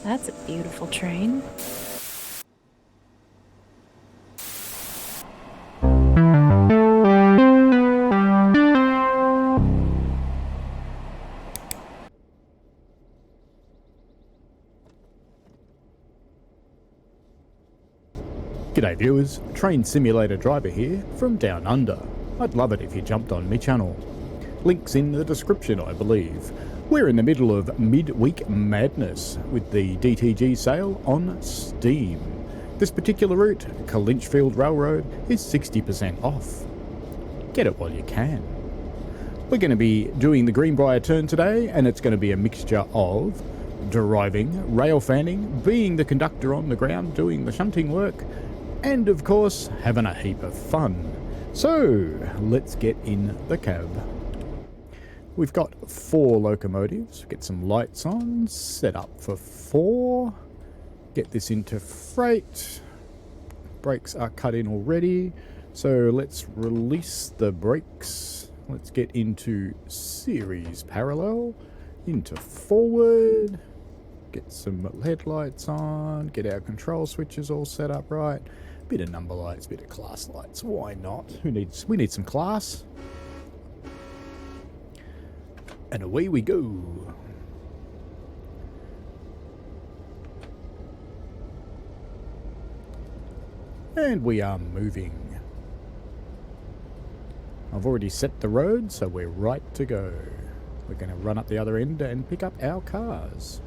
That's a beautiful train. G'day viewers, Train Simulator Driver here from Down Under. I'd love it if you jumped on my channel. Links in the description, I believe. We're in the middle of midweek madness with the DTG sale on Steam. This particular route, Clinchfield Railroad, is 60% off. Get it while you can. We're going to be doing the Greenbriar turn today, and it's going to be a mixture of driving, rail fanning, being the conductor on the ground doing the shunting work, and of course having a heap of fun. So let's get in the cab. We've got 4 locomotives. Get some lights on, set up for 4, get this into freight. Brakes are cut in already, so let's release the brakes. Let's get into series parallel, into forward, get some headlights on, get our control switches all set up right. Bit of number lights, bit of class lights. Why not? We need some class. And away we go. And we are moving. I've already set the road, so we're right to go. We're going to run up the other end and pick up our cars.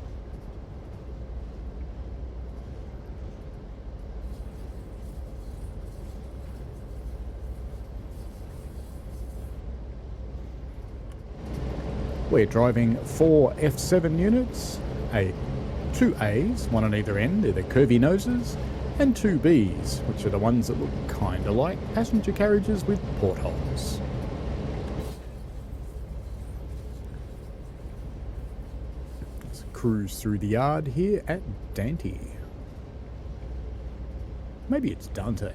We're driving 4 F7 units, 2 A's, one on either end, they're the curvy noses, and 2 B's, which are the ones that look kinda like passenger carriages with portholes. Let's cruise through the yard here at Dante. Maybe it's Dante.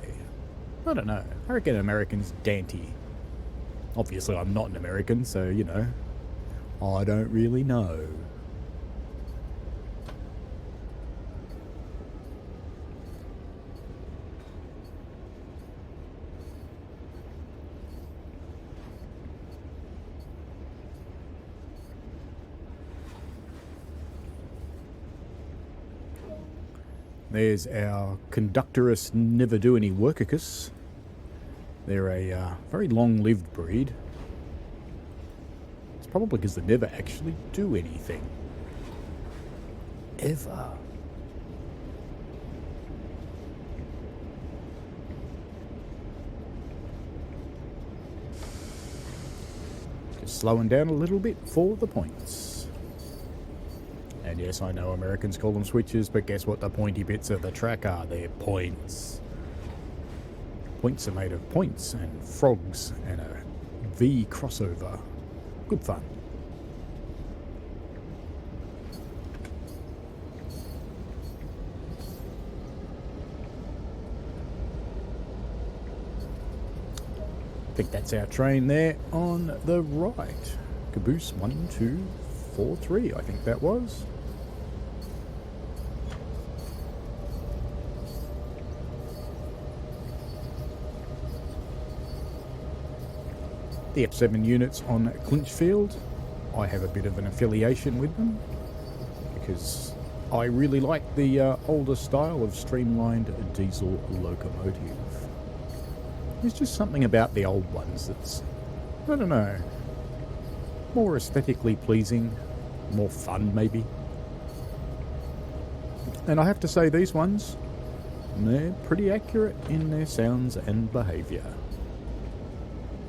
I don't know. I reckon American's Dante. Obviously I'm not an American, so you know. I don't really know. There's our conductorus never do any workicus. They're a very long-lived breed. Probably because they never actually do anything. Ever. Just slowing down a little bit for the points. And yes, I know Americans call them switches, but guess what the pointy bits of the track are? They're points. Points are made of points and frogs and a V crossover. Good fun. I think that's our train there on the right. Caboose 1, 2, 4, 3, I think that was. The F7 units on Clinchfield, I have a bit of an affiliation with them because I really like the older style of streamlined diesel locomotive. There's just something about the old ones that's, I don't know, more aesthetically pleasing, more fun maybe. And I have to say these ones, they're pretty accurate in their sounds and behaviour.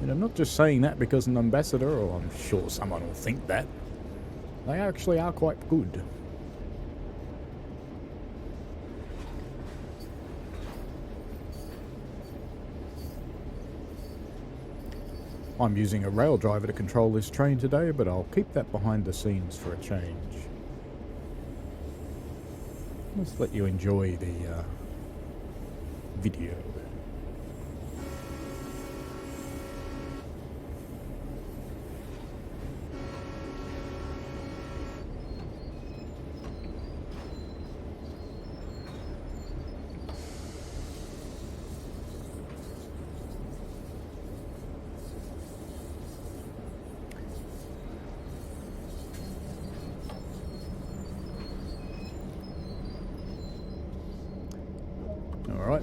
And I'm not just saying that because I'm an ambassador, or I'm sure someone will think that. They actually are quite good. I'm using a rail driver to control this train today, but I'll keep that behind the scenes for a change. Let's let you enjoy the video.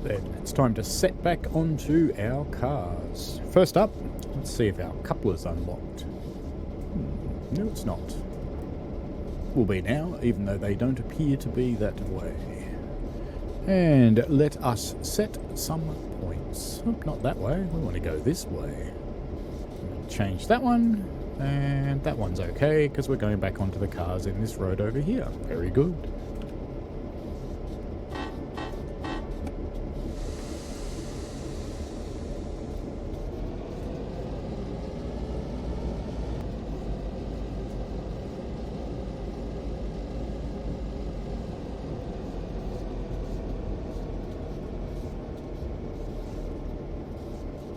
Right then, it's time to set back onto our cars. First up, let's see if our coupler's unlocked. No, it's not. Will be now, even though they don't appear to be that way. And let us set some points. Oh, not that way, we want to go this way. Change that one, and that one's okay, because we're going back onto the cars in this road over here. Very good.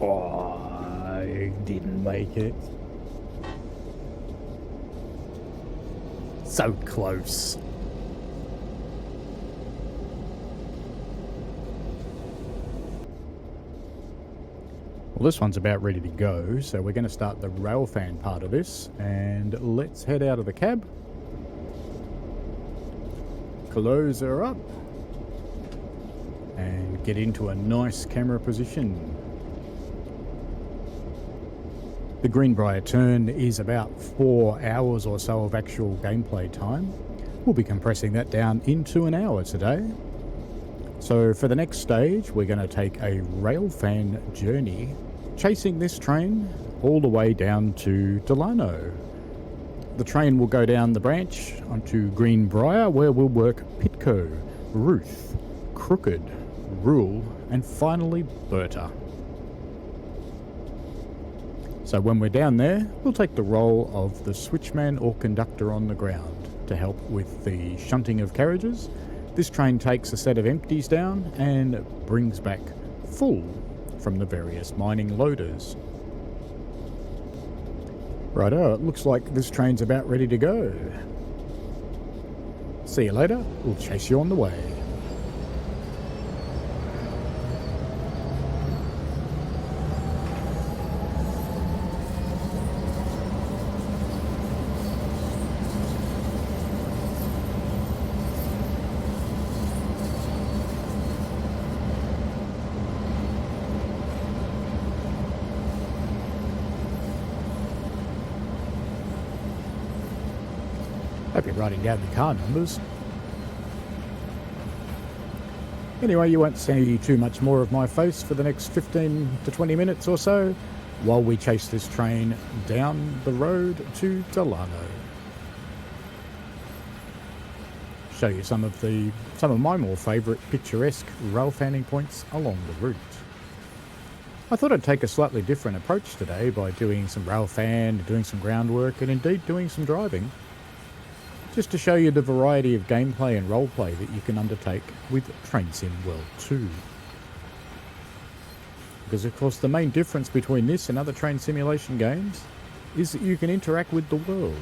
Oh, I didn't make it. So close. Well, this one's about ready to go, so we're going to start the railfan part of this, and let's head out of the cab. Close her up, and get into a nice camera position. The Greenbriar turn is about 4 hours or so of actual gameplay time. We'll be compressing that down into an hour today. So for the next stage, we're going to take a railfan journey, chasing this train all the way down to Delano. The train will go down the branch onto Greenbriar, where we'll work Pitco, Ruth, Crooked, Rule, and finally Berta. So when we're down there, we'll take the role of the switchman or conductor on the ground to help with the shunting of carriages. This train takes a set of empties down and brings back full from the various mining loaders. Righto, it looks like this train's about ready to go. See you later, we'll chase you on the way. Hope you're writing down the car numbers. Anyway, you won't see too much more of my face for the next 15 to 20 minutes or so while we chase this train down the road to Delano. Show you some of my more favourite picturesque rail fanning points along the route. I thought I'd take a slightly different approach today by doing some rail fan, doing some groundwork, and indeed doing some driving, just to show you the variety of gameplay and roleplay that you can undertake with Train Sim World 2. Because of course the main difference between this and other train simulation games is that you can interact with the world.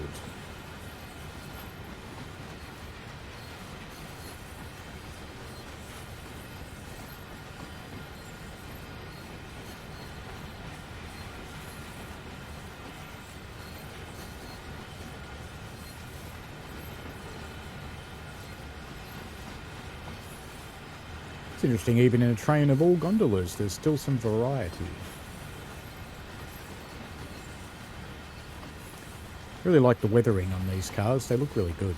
It's interesting, even in a train of all gondolas, there's still some variety. Really like the weathering on these cars, they look really good.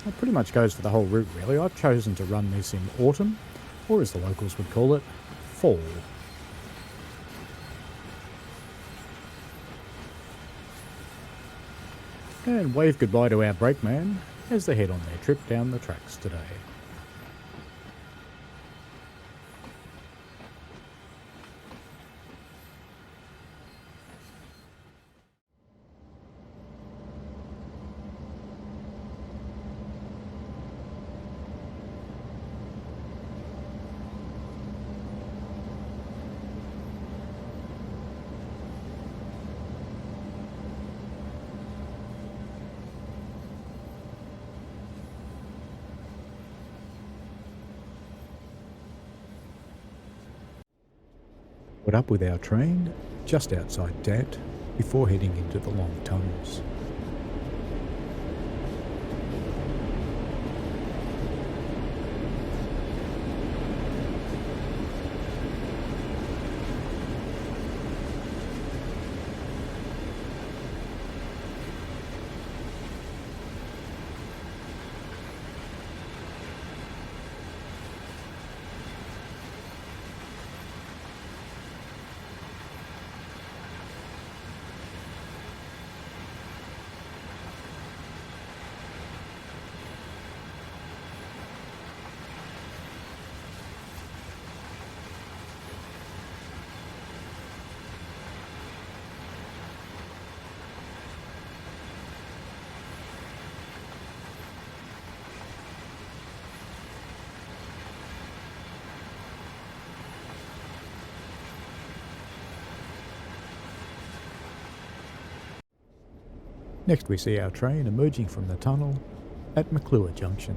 It pretty much goes for the whole route really. I've chosen to run this in autumn, or as the locals would call it, fall. And wave goodbye to our brakeman as they head on their trip down the tracks today. Put up with our train just outside Dant before heading into the long tunnels. Next we see our train emerging from the tunnel at Maclure Junction.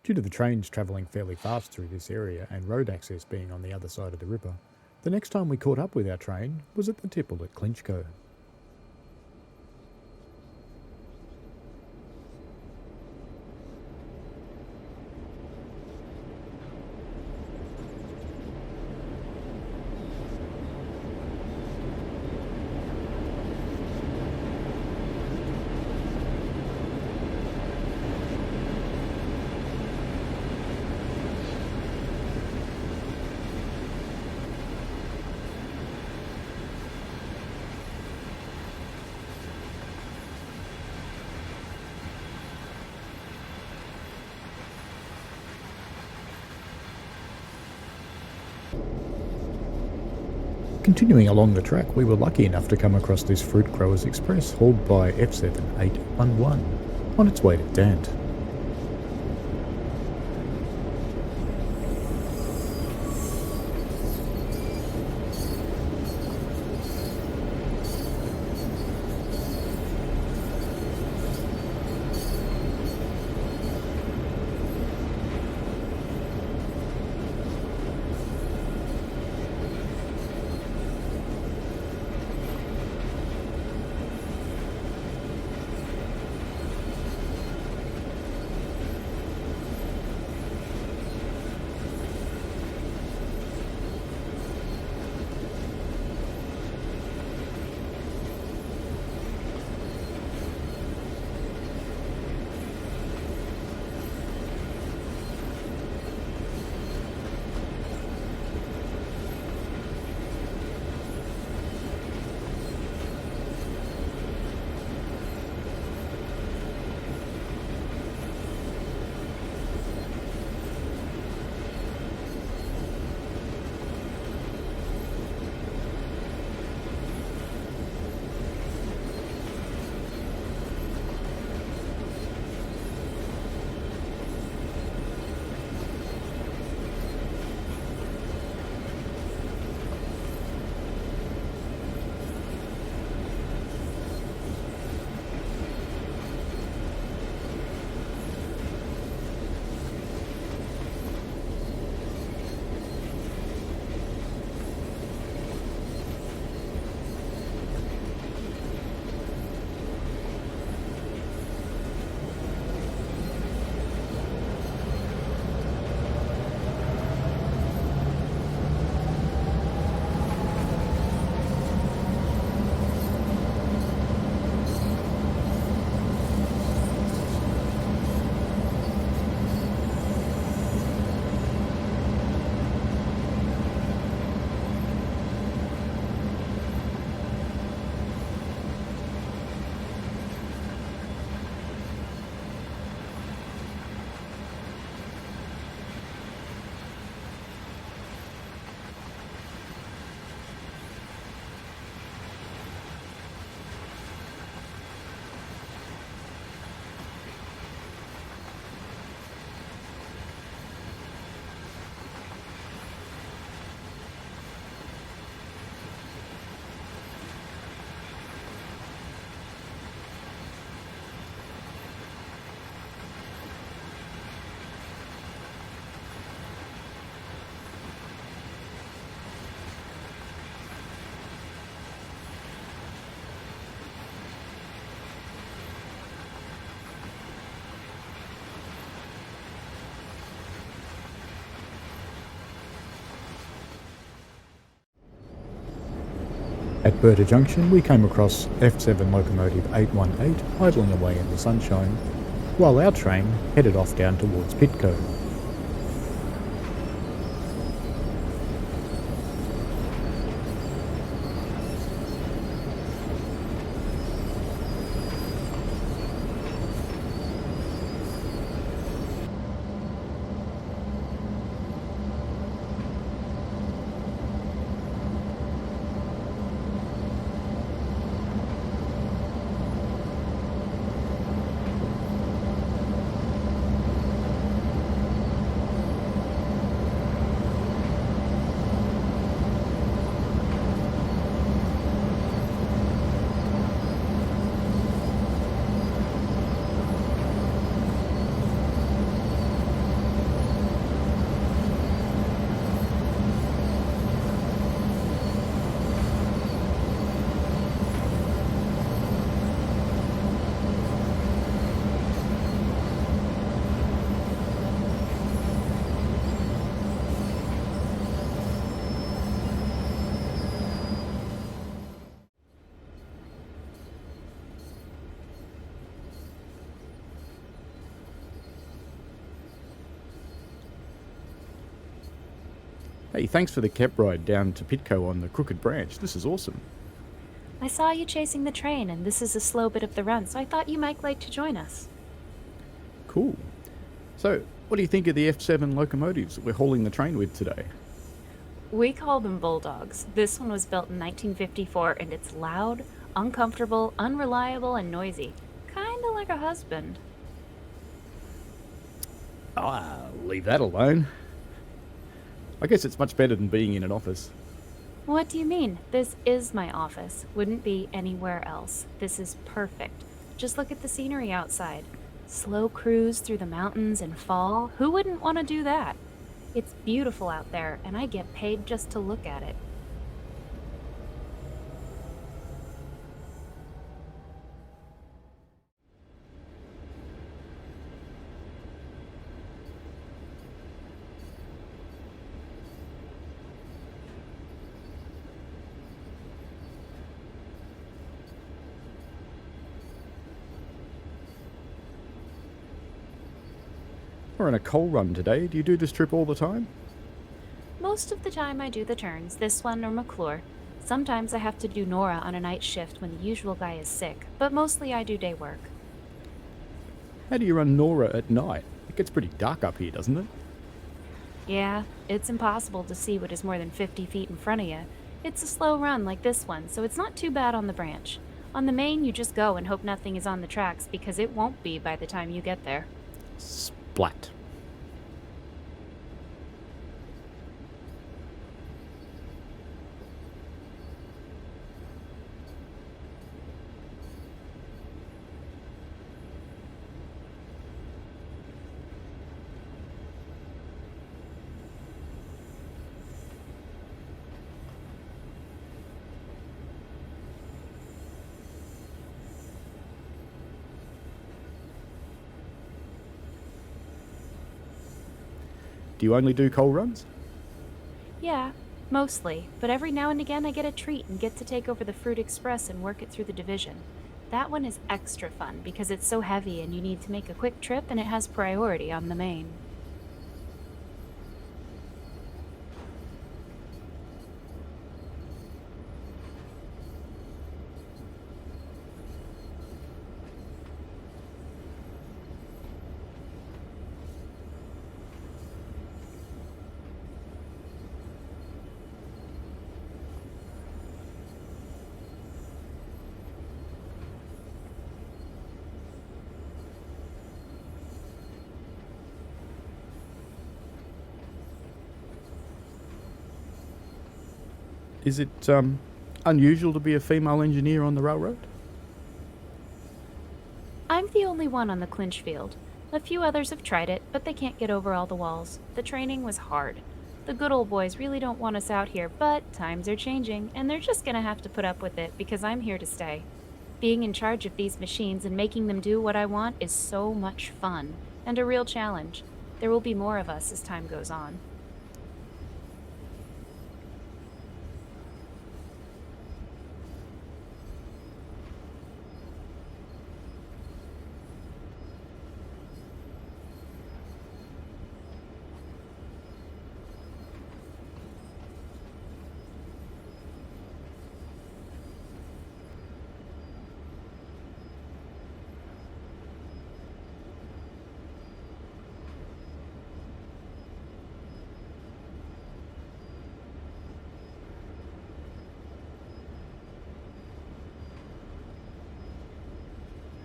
Due to the trains travelling fairly fast through this area and road access being on the other side of the river, the next time we caught up with our train was at the tipple at Clinchfield. Continuing along the track, we were lucky enough to come across this Fruit Growers Express hauled by F7811 on its way to Dant. At Berta Junction, we came across F7 locomotive 818 idling away in the sunshine, while our train headed off down towards Pitco. Hey, thanks for the cab ride down to Pitco on the Crooked Branch. This is awesome. I saw you chasing the train, and this is a slow bit of the run, so I thought you might like to join us. Cool. So, what do you think of the F7 locomotives that we're hauling the train with today? We call them bulldogs. This one was built in 1954, and it's loud, uncomfortable, unreliable, and noisy. Kinda like a husband. Leave that alone. I guess it's much better than being in an office. What do you mean? This is my office. Wouldn't be anywhere else. This is perfect. Just look at the scenery outside. Slow cruise through the mountains in fall. Who wouldn't want to do that? It's beautiful out there, and I get paid just to look at it. We're on a coal run today. Do you do this trip all the time? Most of the time I do the turns, this one or McClure. Sometimes I have to do Nora on a night shift when the usual guy is sick, but mostly I do day work. How do you run Nora at night? It gets pretty dark up here, doesn't it? Yeah, it's impossible to see what is more than 50 feet in front of you. It's a slow run like this one, so it's not too bad on the branch. On the main, you just go and hope nothing is on the tracks because it won't be by the time you get there. Splat. Do you only do coal runs? Yeah, mostly, but every now and again I get a treat and get to take over the Fruit Express and work it through the division. That one is extra fun because it's so heavy and you need to make a quick trip and it has priority on the main. Is it unusual to be a female engineer on the railroad? I'm the only one on the Clinchfield. A few others have tried it, but they can't get over all the walls. The training was hard. The good old boys really don't want us out here, but times are changing, and they're just gonna have to put up with it because I'm here to stay. Being in charge of these machines and making them do what I want is so much fun, and a real challenge. There will be more of us as time goes on.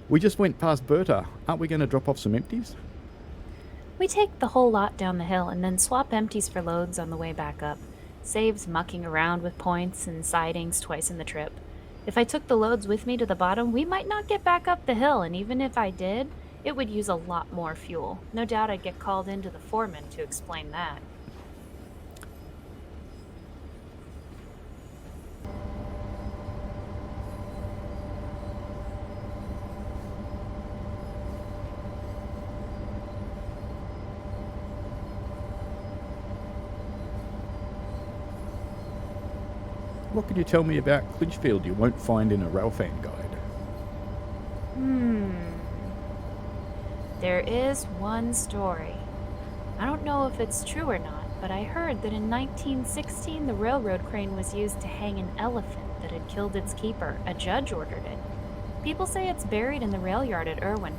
We just went past Berta. Aren't we going to drop off some empties? We take the whole lot down the hill and then swap empties for loads on the way back up. Saves mucking around with points and sidings twice in the trip. If I took the loads with me to the bottom, we might not get back up the hill, and even if I did, it would use a lot more fuel. No doubt I'd get called into the foreman to explain that. What can you tell me about Clinchfield you won't find in a railfan guide? There is one story. I don't know if it's true or not, but I heard that in 1916 the railroad crane was used to hang an elephant that had killed its keeper. A judge ordered it. People say it's buried in the rail yard at Irwin.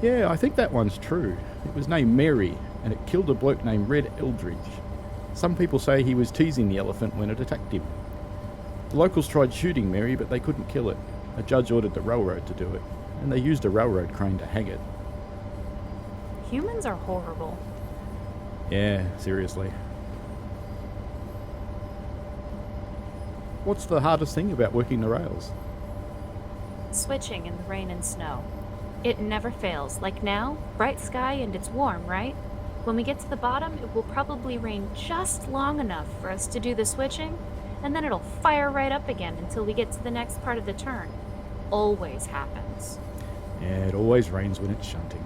Yeah, I think that one's true. It was named Mary, and it killed a bloke named Red Eldridge. Some people say he was teasing the elephant when it attacked him. The locals tried shooting Mary, but they couldn't kill it. A judge ordered the railroad to do it, and they used a railroad crane to hang it. Humans are horrible. Yeah, seriously. What's the hardest thing about working the rails? Switching in the rain and snow. It never fails. Like now, bright sky and it's warm, right? When we get to the bottom, it will probably rain just long enough for us to do the switching, and then it'll fire right up again until we get to the next part of the turn. Always happens. Yeah, it always rains when it's shunting.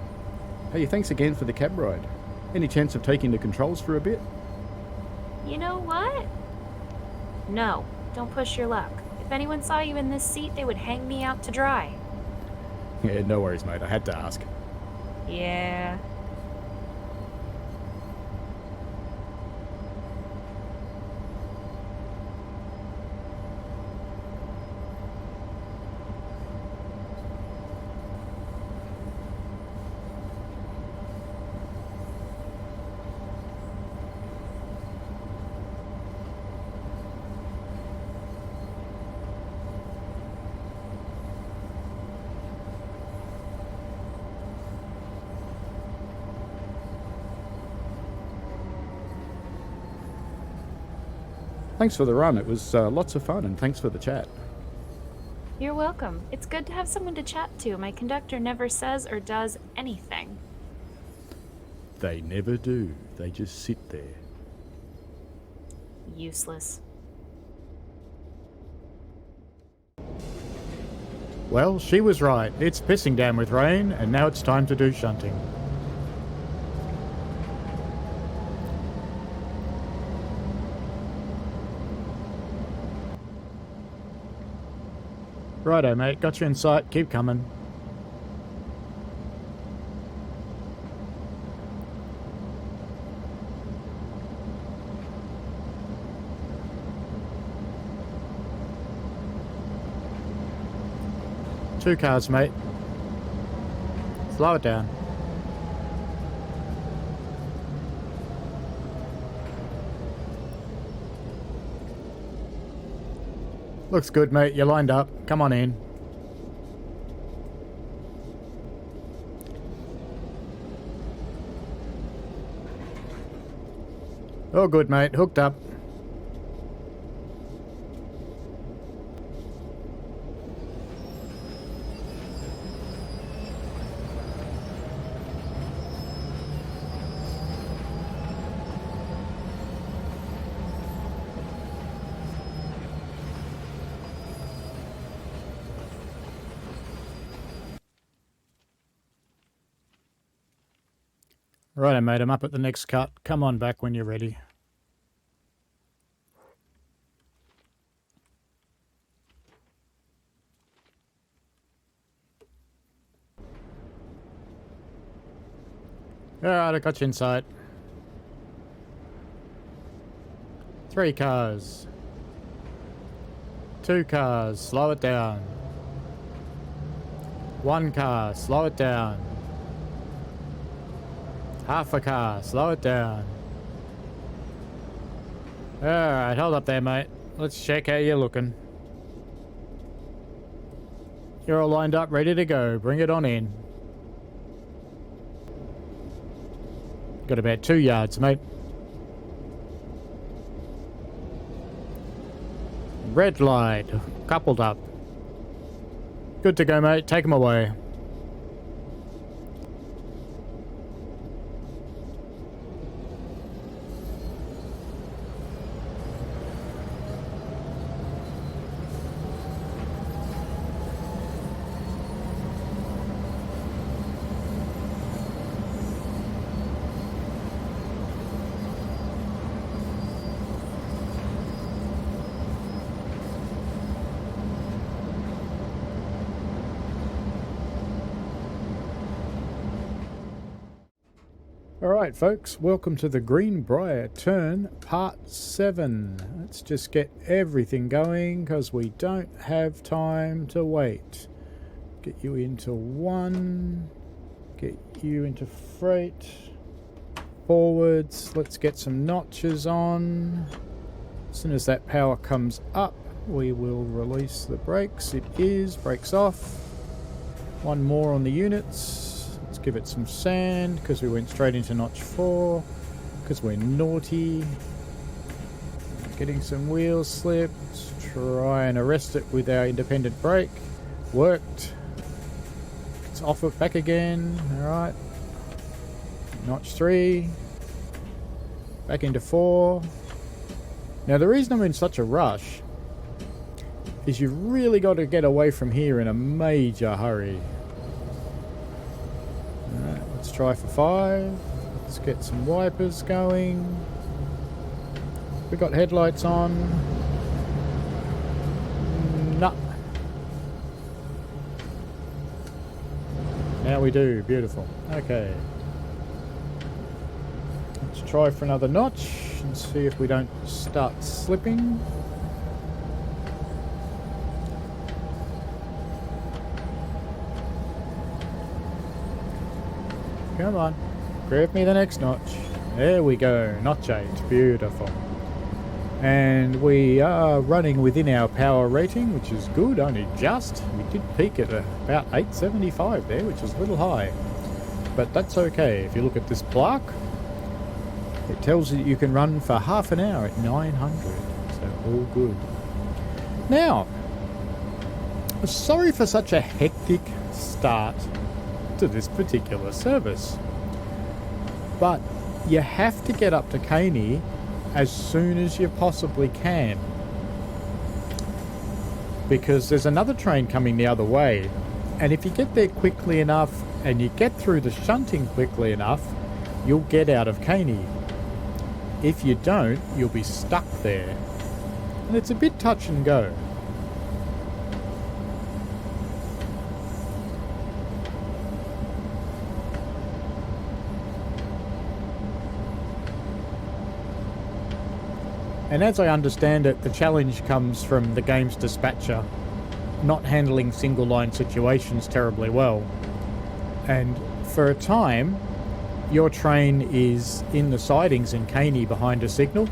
Hey, thanks again for the cab ride. Any chance of taking the controls for a bit? You know what? No, don't push your luck. If anyone saw you in this seat, they would hang me out to dry. Yeah, no worries, mate. I had to ask. Yeah. Thanks for the run. It was lots of fun, and thanks for the chat. You're welcome. It's good to have someone to chat to. My conductor never says or does anything. They never do. They just sit there. Useless. Well, she was right. It's pissing down with rain, and now it's time to do shunting. Righto, mate. Got you in sight. Keep coming. Two cars, mate. Slow it down. Looks good, mate. You're lined up. Come on in. All good, mate. Hooked up. Righto, mate. I'm up at the next cut. Come on back when you're ready. Alright, I got you in sight. 3 cars. 2 cars, slow it down. 1 car, slow it down. Half a car, slow it down. Alright, hold up there, mate. Let's check how you're looking. You're all lined up, ready to go. Bring it on in. Got about 2 yards, mate. Red light, coupled up. Good to go, mate. Take them away. Alright folks, welcome to the Greenbriar turn part 7. Let's just get everything going because we don't have time to wait. Get you into 1, get you into freight, forwards, let's get some notches on. As soon as that power comes up, we will release the brakes. It is, brakes off. 1 more on the units. Give it some sand because we went straight into notch 4 because we're naughty. Getting some wheel slips. Try and arrest it with our independent brake. Worked. It's off it back again. Alright. Notch 3. Back into 4. Now the reason I'm in such a rush is you've really got to get away from here in a major hurry. Alright, let's try for 5. Let's get some wipers going. We got headlights on. No. Now we do. Beautiful. Okay. Let's try for another notch and see if we don't start slipping. Come on, grab me the next notch. There we go, notch 8, beautiful. And we are running within our power rating, which is good, only just. We did peak at about 875 there, which is a little high. But that's okay. If you look at this plaque, it tells you can run for half an hour at 900. So all good. Now, sorry for such a hectic start to this particular service, but you have to get up to Caney as soon as you possibly can, because there's another train coming the other way, and if you get there quickly enough and you get through the shunting quickly enough, you'll get out of Caney. If you don't, you'll be stuck there, and it's a bit touch and go. And as I understand it, the challenge comes from the game's dispatcher not handling single line situations terribly well. And for a time, your train is in the sidings in Caney behind a signal.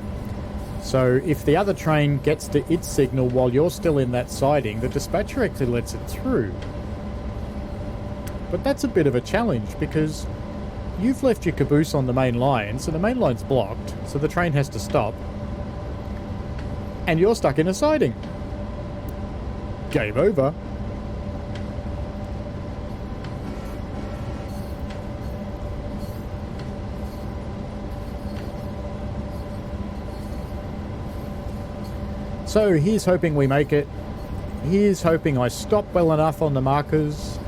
So if the other train gets to its signal while you're still in that siding, the dispatcher actually lets it through. But that's a bit of a challenge because you've left your caboose on the main line, so the main line's blocked, so the train has to stop. And you're stuck in a siding. Game over. So here's hoping we make it. Here's hoping I stop well enough on the markers,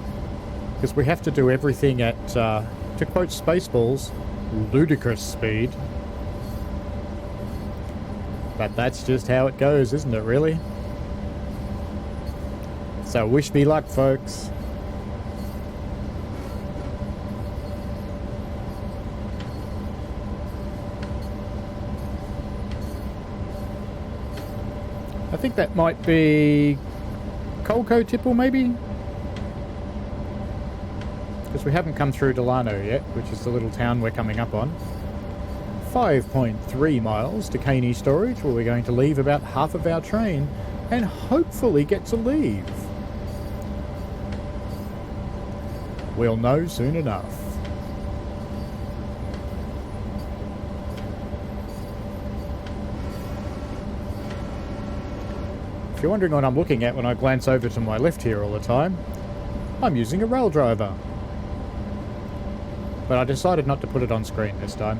because we have to do everything at, to quote Spaceballs, ludicrous speed. But that's just how it goes, isn't it, really? So wish me luck, folks. I think that might be Colco Tipple, maybe? Because we haven't come through Delano yet, which is the little town we're coming up on. 5.3 miles to Caney Storage, where we're going to leave about half of our train and hopefully get to leave. We'll know soon enough. If you're wondering what I'm looking at when I glance over to my left here all the time, I'm using a rail driver. But I decided not to put it on screen this time.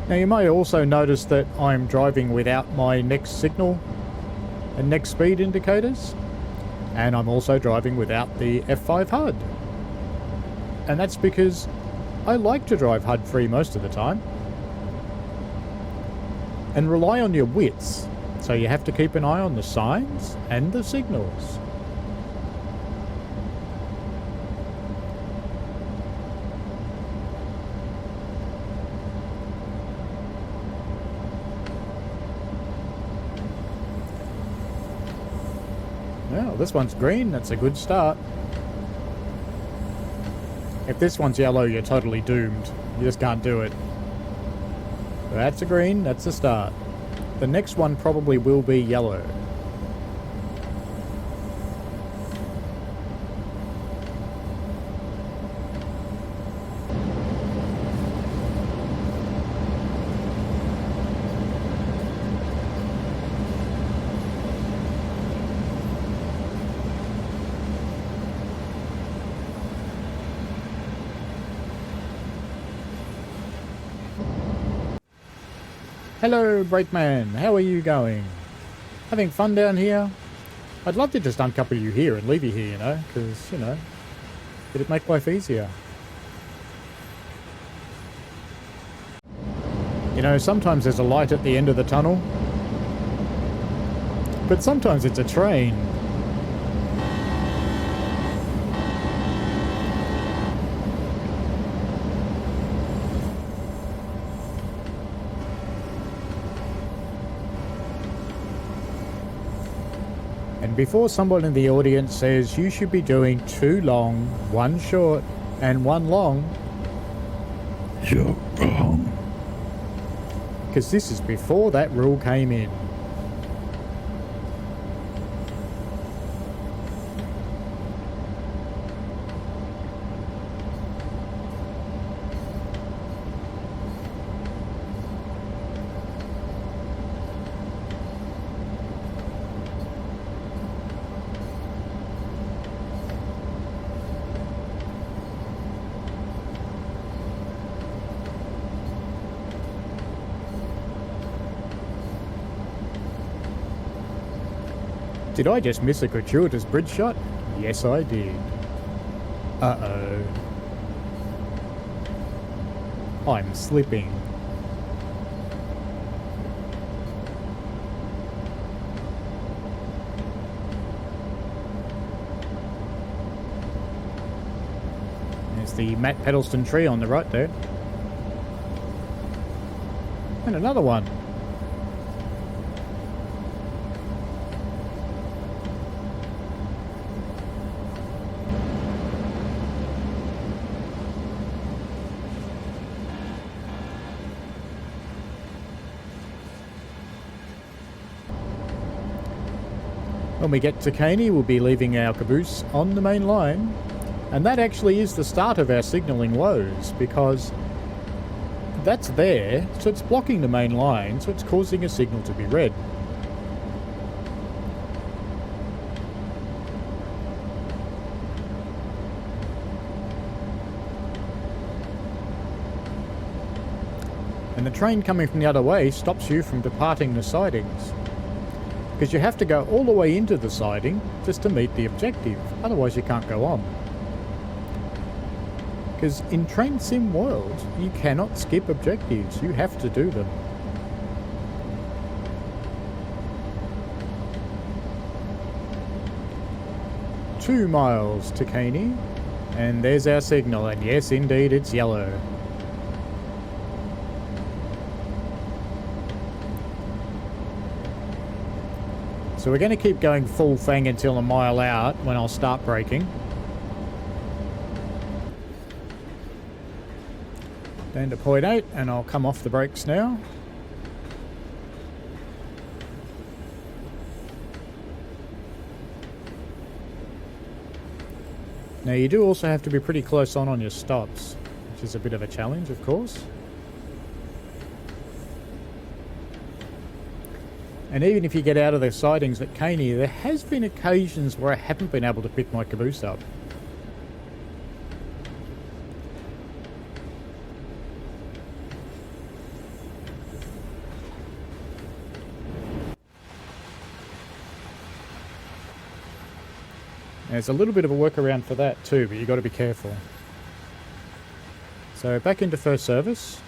Now you may also notice that I'm driving without my next signal and next speed indicators, and I'm also driving without the F5 HUD. And that's because I like to drive HUD free most of the time and rely on your wits, so you have to keep an eye on the signs and the signals. Well, this one's green, that's a good start. If this one's yellow, you're totally doomed. You just can't do it. That's a green, that's a start. The next one probably will be yellow. Hello, brakeman. How are you going? Having fun down here? I'd love to just uncouple you here and leave you here, you know, because, you know, it'd make life easier. You know, sometimes there's a light at the end of the tunnel, but sometimes it's a train. Before someone in the audience says you should be doing 2 long, 1 short, and 1 long, you're wrong. Because this is before that rule came in. Did I just miss a gratuitous bridge shot? Yes, I did. Uh-oh. I'm slipping. There's the Matt Pedalston tree on the right there. And another one. When we get to Caney, we'll be leaving our caboose on the main line, and that actually is the start of our signalling lows, because that's there, so it's blocking the main line, so it's causing a signal to be red. And the train coming from the other way stops you from departing the sidings, because you have to go all the way into the siding just to meet the objective, otherwise you can't go on. Because in Train Sim World, you cannot skip objectives, you have to do them. Two miles to Caney, and there's our signal, and yes indeed it's yellow. So we're going to keep going full fang until a mile out when I'll start braking. Down to 0.8 and I'll come off the brakes now. Now you do also have to be pretty close on your stops, which is a bit of a challenge, of course. And even if you get out of the sidings at Caney, there has been occasions where I haven't been able to pick my caboose up. There's a little bit of a workaround for that too, but you've got to be careful. So back into first service.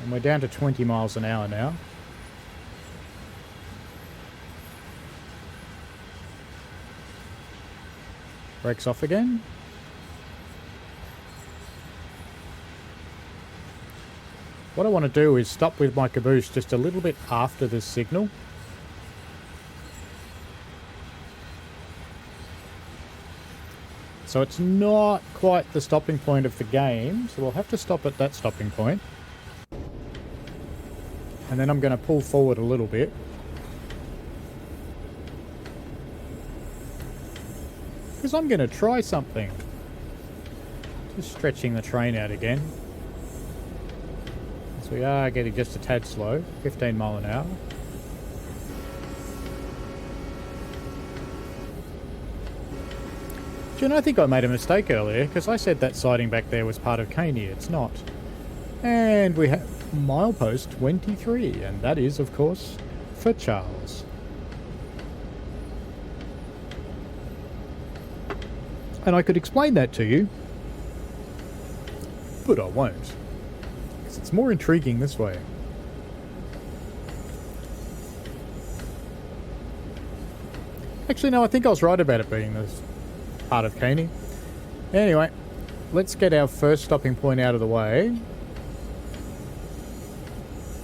And we're down to 20 miles an hour now. Brakes off again. What I want to do is stop with my caboose just a little bit after this signal. So it's not quite the stopping point of the game, so we'll have to stop at that stopping point. And then I'm going to pull forward a little bit. Because I'm going to try something. Just stretching the train out again. So we are getting just a tad slow, 15 mile an hour. And I think I made a mistake earlier because I said that siding back there was part of Caney. It's not. And we have milepost 23, and that is, of course, for Charles. And I could explain that to you, but I won't, because it's more intriguing this way. Actually, no, I think I was right about it being this part of Caney. Anyway, let's get our first stopping point out of the way.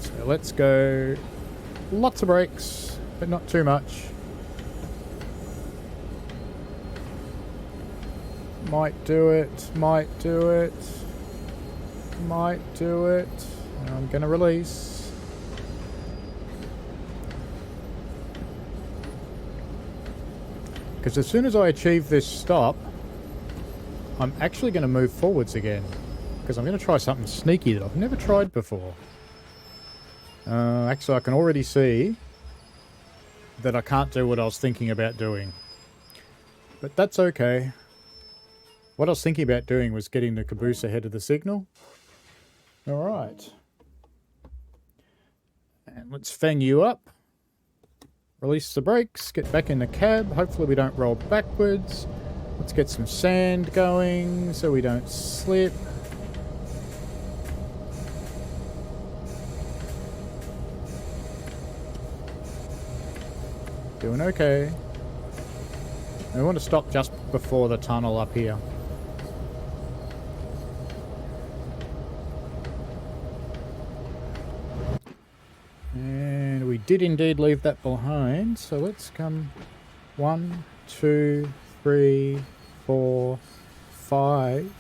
So let's go lots of brakes, but not too much. Might do it, might do it, might do it. I'm going to release. Because as soon as I achieve this stop, I'm actually going to move forwards again. Because I'm going to try something sneaky that I've never tried before. Actually, I can already see that I can't do what I was thinking about doing. But that's okay. What I was thinking about doing was getting the caboose ahead of the signal. Alright. And let's fang you up. Release the brakes, get back in the cab. Hopefully we don't roll backwards. Let's get some sand going so we don't slip. Doing okay. We want to stop just before the tunnel up here. And we did indeed leave that behind, so let's come 1, 2, 3, 4, 5,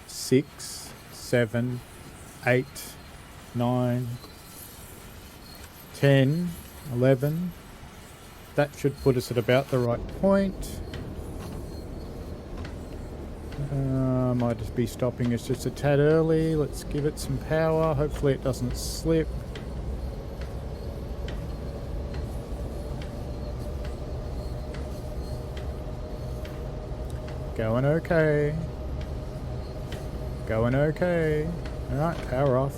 6, 7, 8, 9, 10, 11. That should put us at about the right point. Might just be stopping us just a tad early. Let's give it some power. Hopefully it doesn't slip. Going okay. Going okay. Alright, power off.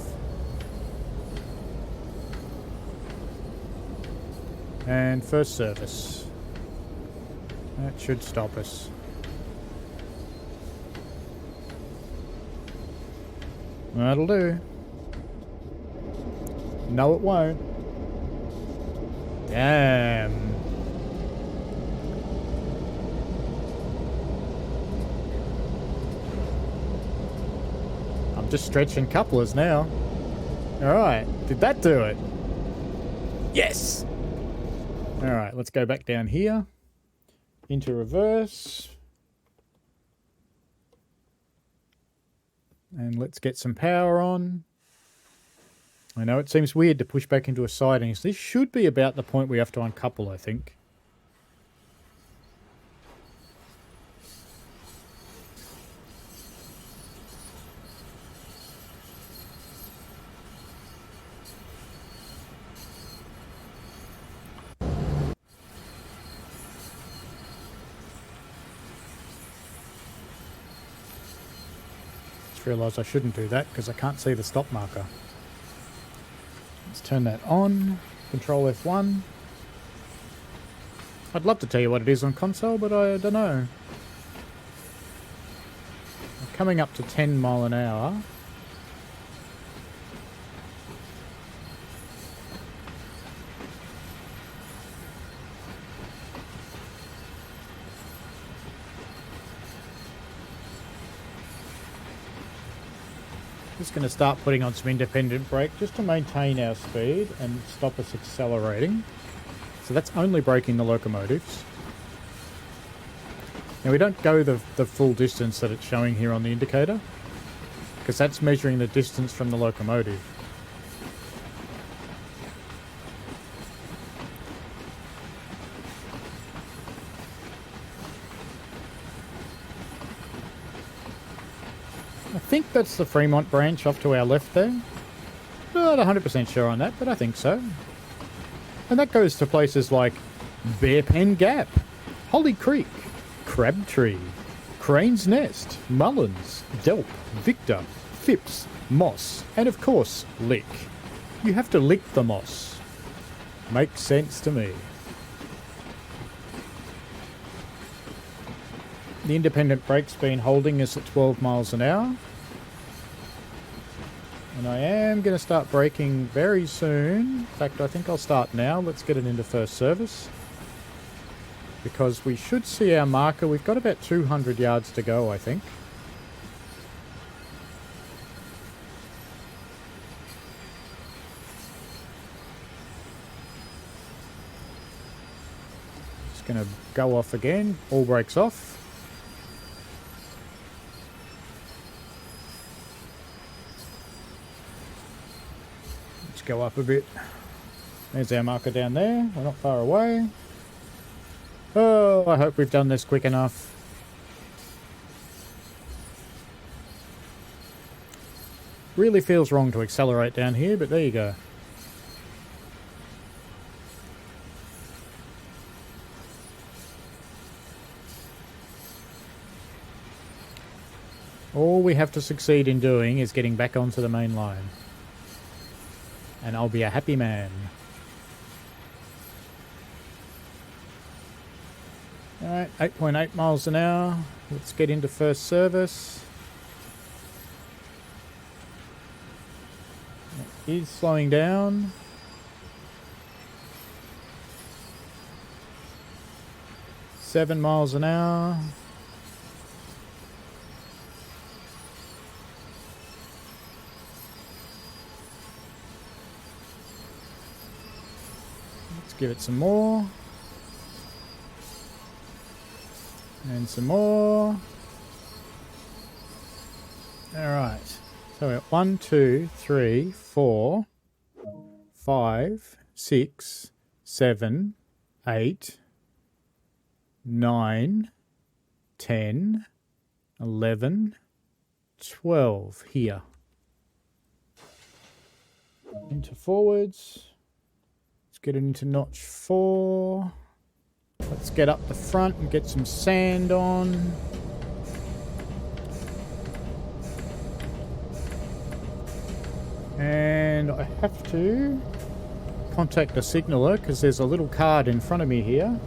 And first service. That should stop us. That'll do. No, it won't. Damn. I'm just stretching couplers now. Alright, did that do it? Yes! Alright, let's go back down here. Into reverse. And let's get some power on. I know it seems weird to push back into a siding. This should be about the point we have to uncouple, I think. Just realised I shouldn't do that because I can't see the stop marker. Let's turn that on. Control F1. I'd love to tell you what it is on console, but I don't know. I'm coming up to 10 mile an hour. Just going to start putting on some independent brake just to maintain our speed and stop us accelerating. So that's only braking the locomotives. Now we don't go the full distance that it's showing here on the indicator, because that's measuring the distance from the locomotive. I think that's the Fremont branch off to our left there. Not 100% sure on that, but I think so. And that goes to places like Bear Pen Gap, Holly Creek, Crabtree, Crane's Nest, Mullins, Delp, Victor, Phipps, Moss, and of course, Lick. You have to lick the moss. Makes sense to me. The independent brake's been holding us at 12 miles an hour. And I am going to start braking very soon. In fact, I think I'll start now. Let's get it into first service. Because we should see our marker. We've got about 200 yards to go, I think. Just going to go off again. All brakes off. Go up a bit. There's our marker down there. We're not far away. Oh, I hope we've done this quick enough. Really feels wrong to accelerate down here, but there you go. All we have to succeed in doing is getting back onto the main line. And I'll be a happy man. Alright, 8.8 miles an hour. Let's get into first service. It is slowing down. Seven miles an hour. Give it some more. And some more. Alright. So we're at 1, 2, 3, 4, 5, 6, 7, 8, 9, 10, 11, 12 here. Into forwards. Get it into notch 4. Let's get up the front and get some sand on. And I have to contact the signaller because there's a little card in front of me here.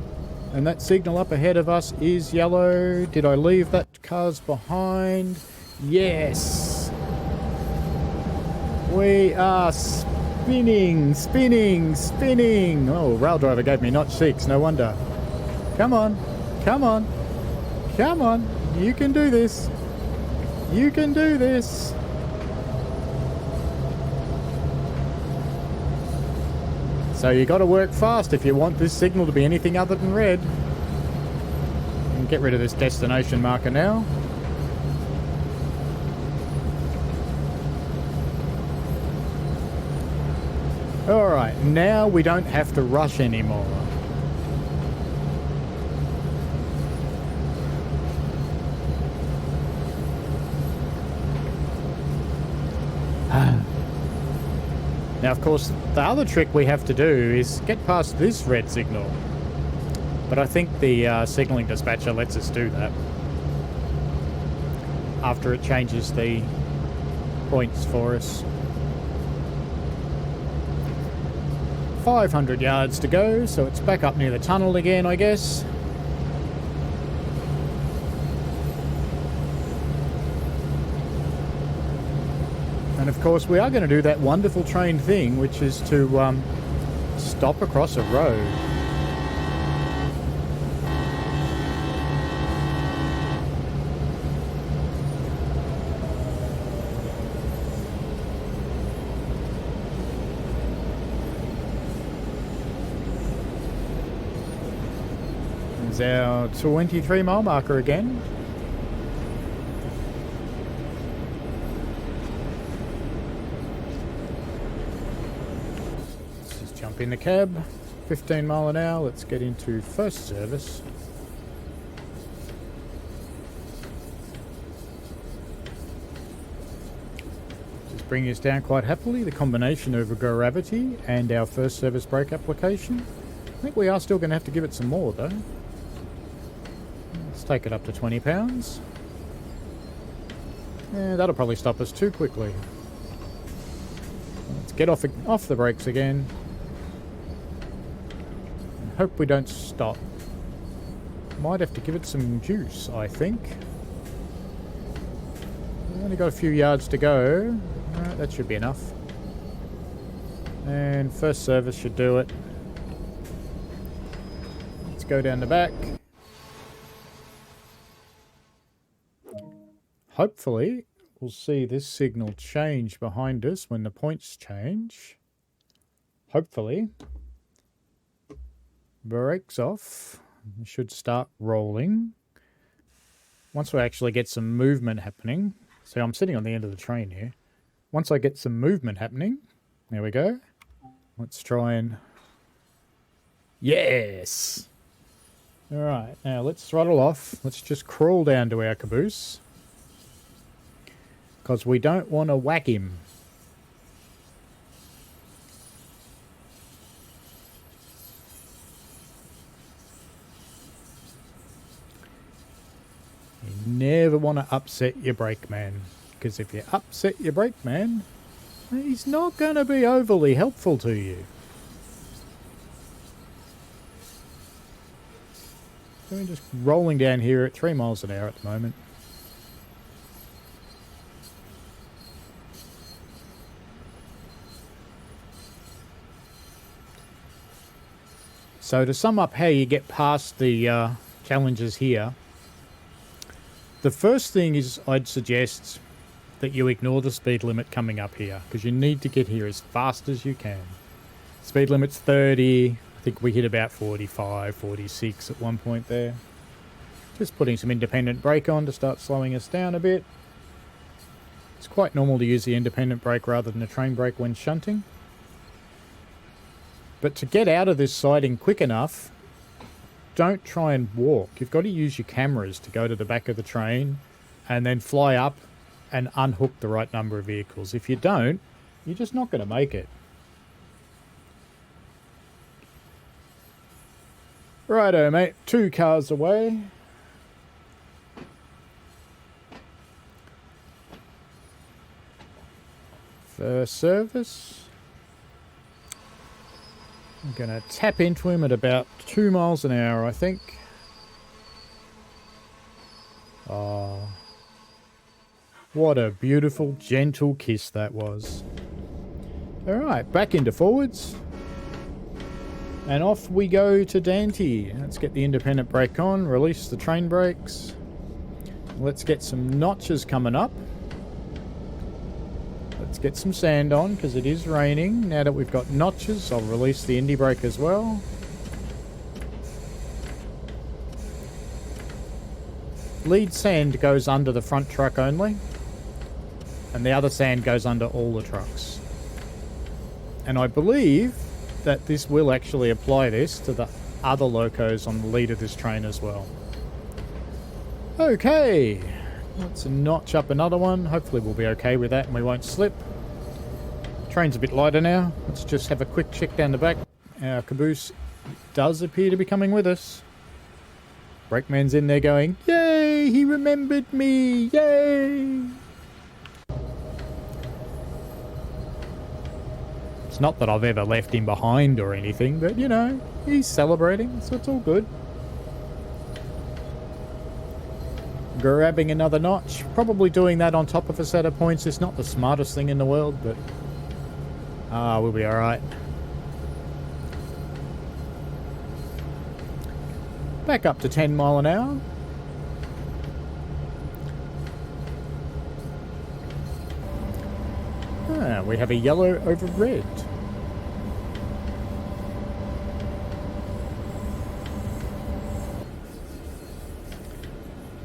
And that signal up ahead of us is yellow. Did I leave that cars behind? Yes! We are spinning, spinning, spinning. Oh, rail driver gave me notch 6, no wonder. Come on, come on, come on. You can do this. You can do this. So you got to work fast if you want this signal to be anything other than red. And get rid of this destination marker now. Alright, now we don't have to rush anymore. Now, of course, the other trick we have to do is get past this red signal. But I think the signalling dispatcher lets us do that. After it changes the points for us. 500 yards to go, so it's back up near the tunnel again, I guess. And of course we are going to do that wonderful train thing, which is to stop across a road. There's our 23-mile marker again. Let's just jump in the cab. 15 mile an hour. Let's get into first service. Just bringing us down quite happily. The combination of gravity and our first service brake application. I think we are still going to have to give it some more though. Let's take it up to 20 pounds. Yeah, that'll probably stop us too quickly. Let's get off the brakes again. And hope we don't stop. Might have to give it some juice, I think. We've only got a few yards to go. Alright, that should be enough. And first service should do it. Let's go down the back. Hopefully, we'll see this signal change behind us when the points change. Hopefully. Brakes off. We should start rolling. Once we actually get some movement happening. So I'm sitting on the end of the train here. Once I get some movement happening. There we go. Let's try and... Yes! Alright, now let's throttle off. Let's just crawl down to our caboose. Because we don't want to whack him. You never want to upset your brakeman. Because if you upset your brakeman, he's not going to be overly helpful to you. So we're just rolling down here at 3 miles an hour at the moment. So to sum up how you get past the challenges here, the first thing is I'd suggest that you ignore the speed limit coming up here, because you need to get here as fast as you can. Speed limit's 30, I think we hit about 45, 46 at one point there. Just putting some independent brake on to start slowing us down a bit. It's quite normal to use the independent brake rather than the train brake when shunting. But to get out of this siding quick enough, don't try and walk. You've got to use your cameras to go to the back of the train and then fly up and unhook the right number of vehicles. If you don't, you're just not going to make it. Righto, mate. 2 cars away. First service. I'm going to tap into him at about 2 miles an hour, I think. Oh, what a beautiful, gentle kiss that was. Alright, back into forwards. And off we go to Dante. Let's get the independent brake on, release the train brakes. Let's get some notches coming up. Let's get some sand on because it is raining. Now that we've got notches, I'll release the indie brake as well. Lead sand goes under the front truck only, and the other sand goes under all the trucks. And I believe that this will actually apply this to the other locos on the lead of this train as well. Okay. Let's notch up another one. Hopefully we'll be okay with that and we won't slip. Train's a bit lighter now. Let's just have a quick check down the back. Our caboose does appear to be coming with us. Brakeman's in there going, yay, he remembered me, yay! It's not that I've ever left him behind or anything, but you know, he's celebrating, so it's all good. Grabbing another notch. Probably doing that on top of a set of points is not the smartest thing in the world, but we'll be alright. Back up to 10 mile an hour. We have a yellow over red.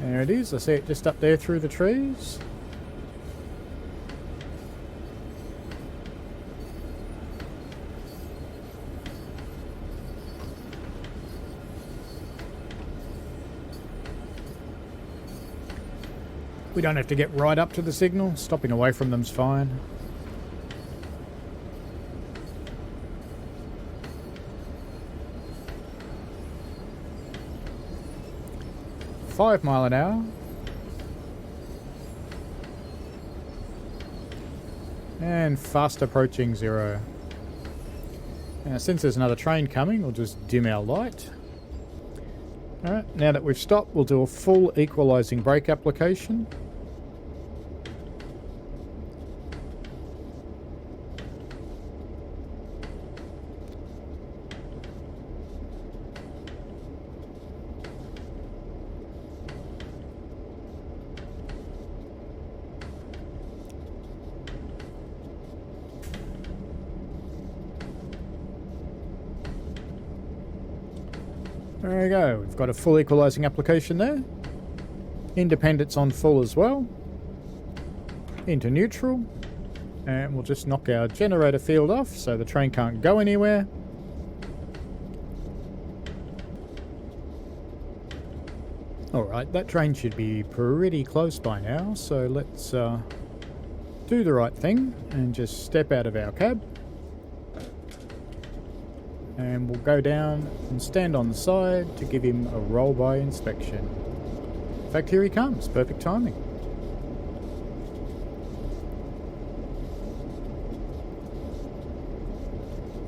There it is. I see it just up there through the trees. We don't have to get right up to the signal. Stopping away from them's fine. $5 miles an hour. And fast approaching 0. Now, since there's another train coming, we'll just dim our light. Alright, now that we've stopped, we'll do a full equalising brake application. There we go, we've got a full equalising application there. Independence on full as well. Into neutral. And we'll just knock our generator field off so the train can't go anywhere. Alright, that train should be pretty close by now, so let's do the right thing and just step out of our cab. And we'll go down and stand on the side to give him a roll-by inspection. In fact, here he comes. Perfect timing.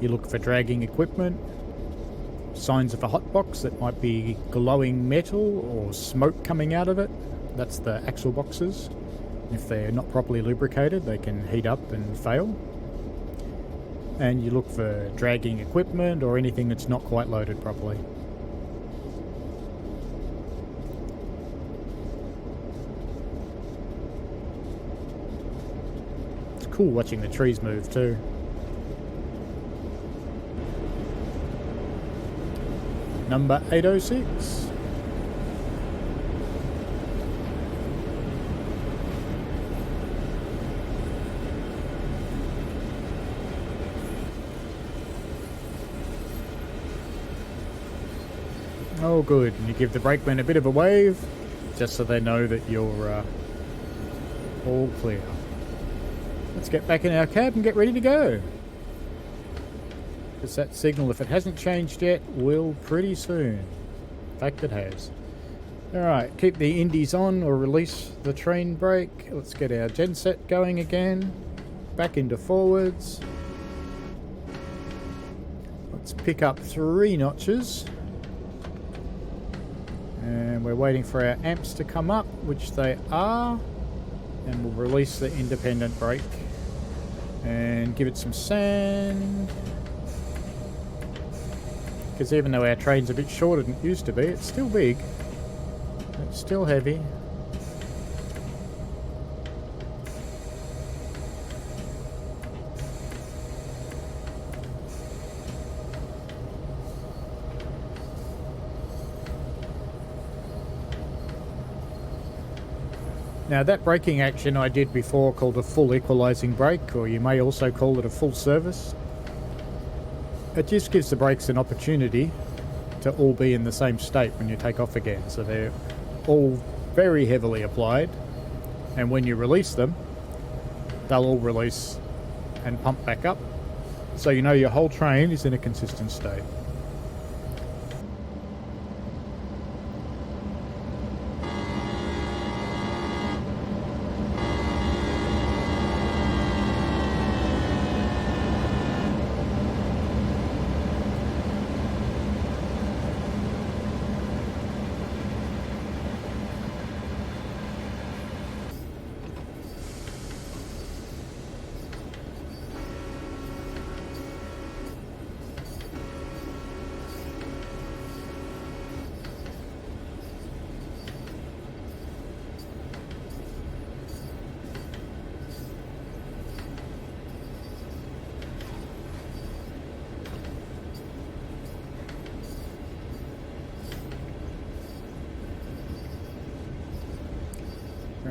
You look for dragging equipment, signs of a hotbox that might be glowing metal or smoke coming out of it. That's the axle boxes. If they're not properly lubricated, they can heat up and fail. And you look for dragging equipment or anything that's not quite loaded properly. It's cool watching the trees move too. Number 806. Oh good, and you give the brakeman a bit of a wave, just so they know that you're all clear. Let's get back in our cab and get ready to go. Because that signal, if it hasn't changed yet, will pretty soon. In fact, it has. Alright, keep the indies on or release the train brake. Let's get our genset going again. Back into forwards. Let's pick up 3 notches. And we're waiting for our amps to come up, which they are. And we'll release the independent brake. And give it some sand. Because even though our train's a bit shorter than it used to be, it's still big. It's still heavy. Now that braking action I did before called a full equalising brake, or you may also call it a full service. It just gives the brakes an opportunity to all be in the same state when you take off again. So they're all very heavily applied, and when you release them, they'll all release and pump back up. So you know your whole train is in a consistent state.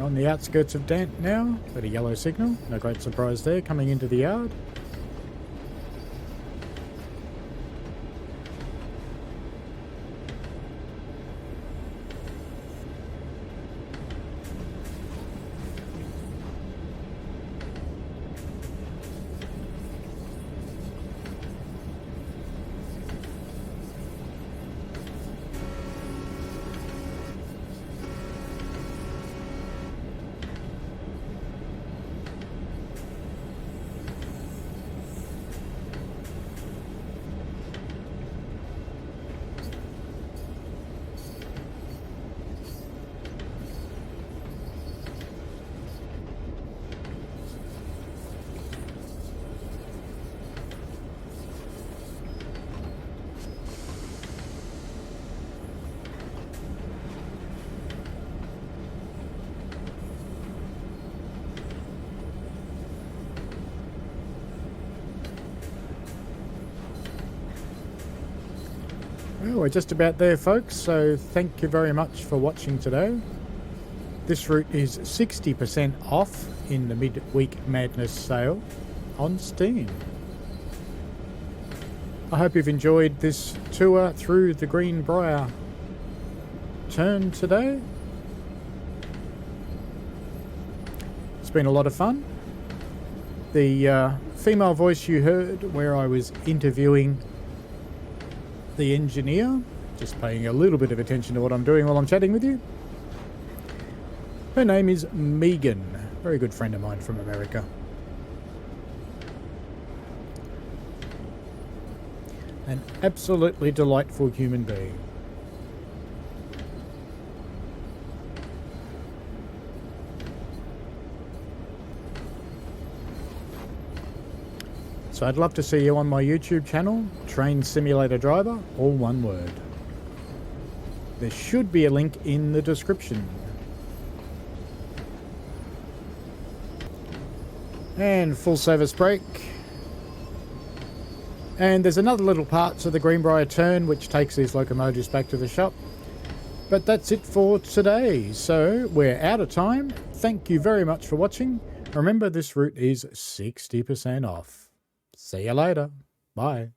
We're on the outskirts of Dant now. Got a yellow signal. No great surprise there coming into the yard. Well, we're just about there, folks, so thank you very much for watching today. This route is 60% off in the Midweek Madness sale on Steam. I hope you've enjoyed this tour through the Greenbriar turn today. It's been a lot of fun. The female voice you heard where I was interviewing the engineer, just paying a little bit of attention to what I'm doing while I'm chatting with you. Her name is Megan, very good friend of mine from America. An absolutely delightful human being. So I'd love to see you on my YouTube channel, Train Simulator Driver, all one word. There should be a link in the description. And full service brake. And there's another little part to the Greenbriar turn which takes these locomotives back to the shop. But that's it for today. So we're out of time. Thank you very much for watching. Remember, this route is 60% off. See you later. Bye.